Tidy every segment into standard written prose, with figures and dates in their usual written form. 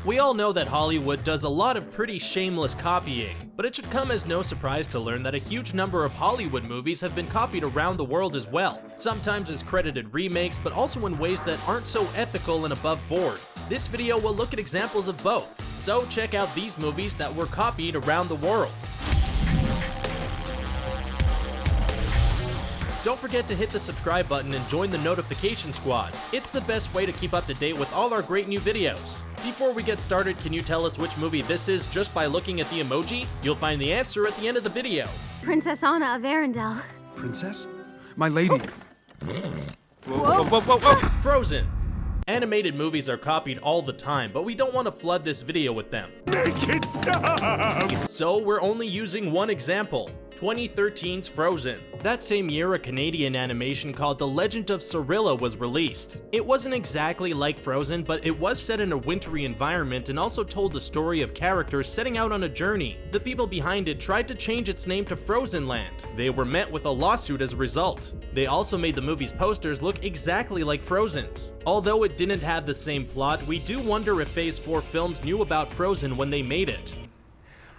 We all know that Hollywood does a lot of pretty shameless copying, but it should come as no surprise to learn that a huge number of Hollywood movies have been copied around the world as well, sometimes as credited remakes, but also in ways that aren't so ethical and above board. This video will look at examples of both, so check out these movies that were copied around the world. Don't forget to hit the subscribe button and join the notification squad. It's the best way to keep up to date with all our great new videos. Before we get started, can you tell us which movie this is just by looking at the emoji? You'll find the answer at the end of the video. Princess Anna of Arendelle. Princess? My lady. Whoa. Frozen. Animated movies are copied all the time, but we don't want to flood this video with them. Make it stop! So we're only using one example. 2013's Frozen. That same year, a Canadian animation called The Legend of Cirilla was released. It wasn't exactly like Frozen, but it was set in a wintry environment and also told the story of characters setting out on a journey. The people behind it tried to change its name to Frozen Land. They were met with a lawsuit as a result. They also made the movie's posters look exactly like Frozen's. Although it didn't have the same plot, we do wonder if Phase 4 films knew about Frozen when they made it.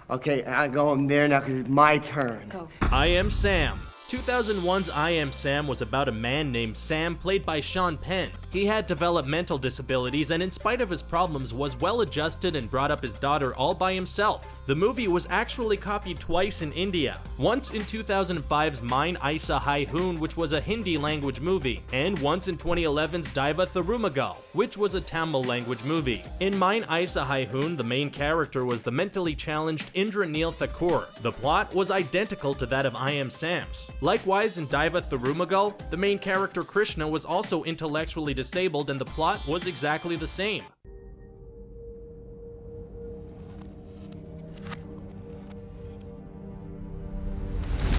Okay, I'm going there now because it's my turn. Go. I Am Sam. 2001's I Am Sam was about a man named Sam, played by Sean Penn. He had developmental disabilities and in spite of his problems was well adjusted and brought up his daughter all by himself. The movie was actually copied twice in India. Once in 2005's Mine Aisa Hai Hoon, which was a Hindi language movie, and once in 2011's Diva Thirumagal, which was a Tamil language movie. In Mine Aisa Hai Hoon, the main character was the mentally challenged Indraneel Thakur. The plot was identical to that of I Am Sam's. Likewise, in Diva Thirumagal, the main character Krishna was also intellectually disabled and the plot was exactly the same.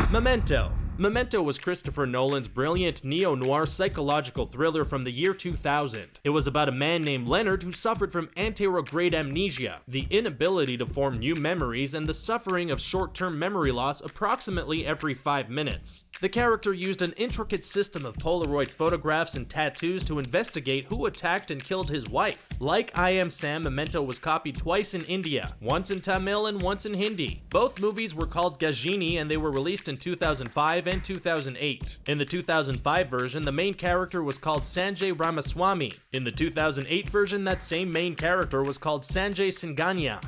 Memento. Memento was Christopher Nolan's brilliant neo-noir psychological thriller from the year 2000. It was about a man named Leonard who suffered from anterograde amnesia, the inability to form new memories, and the suffering of short-term memory loss approximately every 5 minutes. The character used an intricate system of Polaroid photographs and tattoos to investigate who attacked and killed his wife. Like I Am Sam, Memento was copied twice in India, once in Tamil and once in Hindi. Both movies were called Gajini and they were released in 2005 and 2008. In the 2005 version, the main character was called Sanjay Ramaswamy. In the 2008 version, that same main character was called Sanjay Singhania.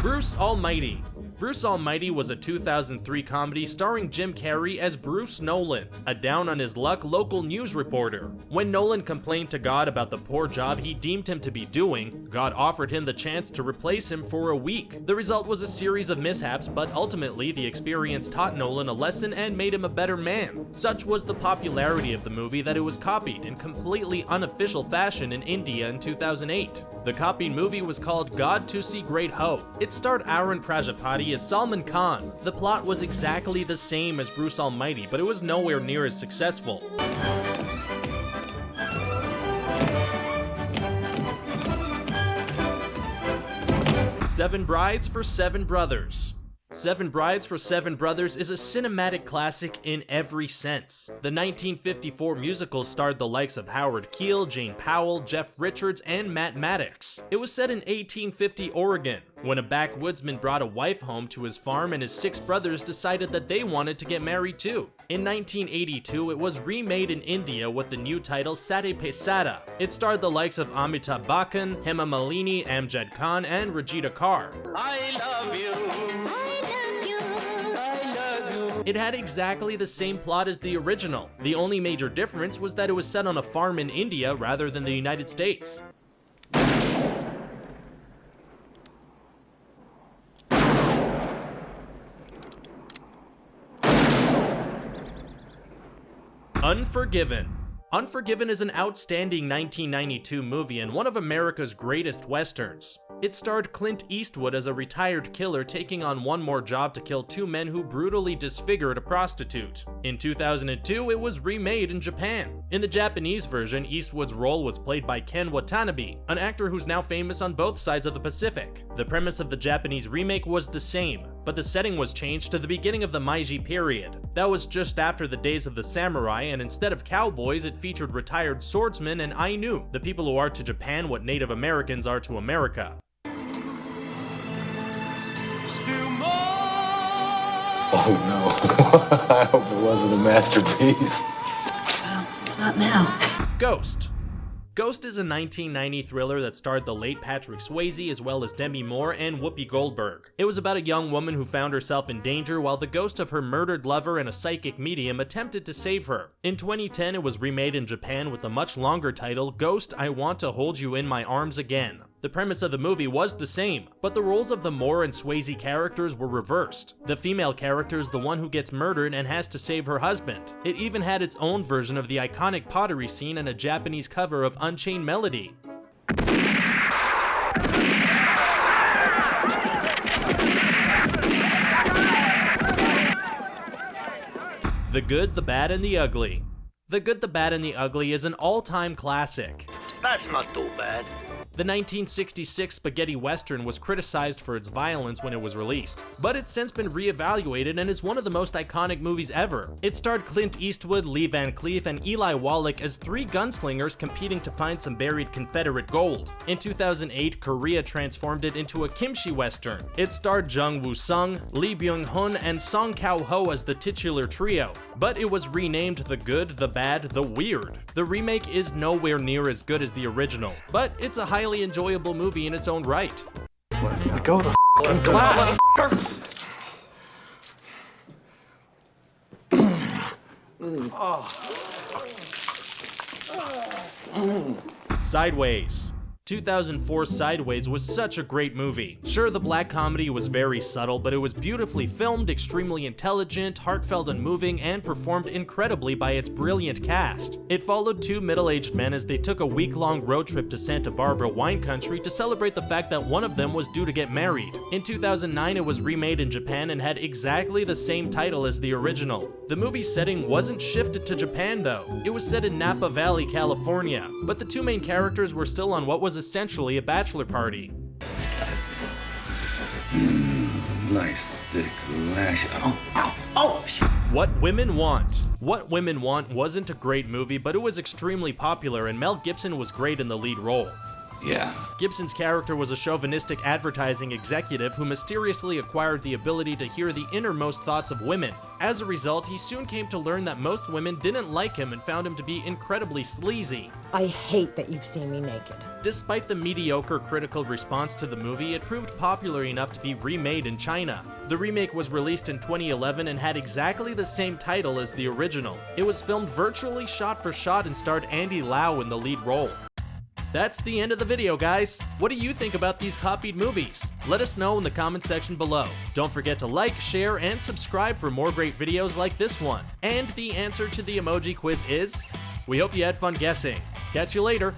Bruce Almighty. Bruce Almighty was a 2003 comedy starring Jim Carrey as Bruce Nolan, a down-on-his-luck local news reporter. When Nolan complained to God about the poor job he deemed him to be doing, God offered him the chance to replace him for a week. The result was a series of mishaps, but ultimately the experience taught Nolan a lesson and made him a better man. Such was the popularity of the movie that it was copied in completely unofficial fashion in India in 2008. The copied movie was called God to See Great Ho. It starred Arent Prajapati as Salman Khan. The plot was exactly the same as Bruce Almighty, but it was nowhere near as successful. Seven Brides for Seven Brothers. Seven Brides for Seven Brothers is a cinematic classic in every sense. The 1954 musical starred the likes of Howard Keel, Jane Powell, Jeff Richards, and Matt Maddox. It was set in 1850 Oregon, when a backwoodsman brought a wife home to his farm and his 6 brothers decided that they wanted to get married too. In 1982, it was remade in India with the new title Sade Pe Sada. It starred the likes of Amitabh Bachchan, Hema Malini, Amjad Khan, and Rajita Kaur. I love you. It had exactly the same plot as the original. The only major difference was that it was set on a farm in India rather than the United States. Unforgiven. Unforgiven is an outstanding 1992 movie and one of America's greatest westerns. It starred Clint Eastwood as a retired killer taking on one more job to kill 2 men who brutally disfigured a prostitute. In 2002, it was remade in Japan. In the Japanese version, Eastwood's role was played by Ken Watanabe, an actor who's now famous on both sides of the Pacific. The premise of the Japanese remake was the same, but but the setting was changed to the beginning of the Meiji period. That was just after the days of the samurai, and instead of cowboys, it featured retired swordsmen and Ainu, the people who are to Japan what Native Americans are to America. Oh no, I hope it wasn't a masterpiece. Well, it's not now. Ghost. Ghost is a 1990 thriller that starred the late Patrick Swayze as well as Demi Moore and Whoopi Goldberg. It was about a young woman who found herself in danger while the ghost of her murdered lover and a psychic medium attempted to save her. In 2010, it was remade in Japan with the much longer title, Ghost, I Want to Hold You in My Arms Again. The premise of the movie was the same, but the roles of the Moore and Swayze characters were reversed. The female character is the one who gets murdered and has to save her husband. It even had its own version of the iconic pottery scene and a Japanese cover of Unchained Melody. The Good, the Bad, and the Ugly. The Good, the Bad, and the Ugly is an all-time classic. That's not too bad. The 1966 spaghetti western was criticized for its violence when it was released, but it's since been reevaluated and is one of the most iconic movies ever. It starred Clint Eastwood, Lee Van Cleef, and Eli Wallach as three gunslingers competing to find some buried Confederate gold. In 2008, Korea transformed it into a kimchi western. It starred Jung Woo-sung, Lee Byung-hun, and Song Kang-ho as the titular trio, but it was renamed The Good, the Bad, the Weird. The remake is nowhere near as good as the original, but it's a highly enjoyable movie in its own right. Go to f***ing class! Sideways. 2004 Sideways was such a great movie. Sure, the black comedy was very subtle, but it was beautifully filmed, extremely intelligent, heartfelt and moving, and performed incredibly by its brilliant cast. It followed two middle-aged men as they took a week-long road trip to Santa Barbara wine country to celebrate the fact that one of them was due to get married. In 2009, it was remade in Japan and had exactly the same title as the original. The movie's setting wasn't shifted to Japan though. It was set in Napa Valley, California, but the two main characters were still on what was essentially a bachelor party. Nice thick lash. What Women Want. What Women Want wasn't a great movie, but it was extremely popular and Mel Gibson was great in the lead role. Yeah. Gibson's character was a chauvinistic advertising executive who mysteriously acquired the ability to hear the innermost thoughts of women. As a result, he soon came to learn that most women didn't like him and found him to be incredibly sleazy. I hate that you've seen me naked. Despite the mediocre critical response to the movie, it proved popular enough to be remade in China. The remake was released in 2011 and had exactly the same title as the original. It was filmed virtually shot for shot and starred Andy Lau in the lead role. That's the end of the video, guys. What do you think about these copied movies? Let us know in the comment section below. Don't forget to like, share, and subscribe for more great videos like this one. And the answer to the emoji quiz is... We hope you had fun guessing. Catch you later.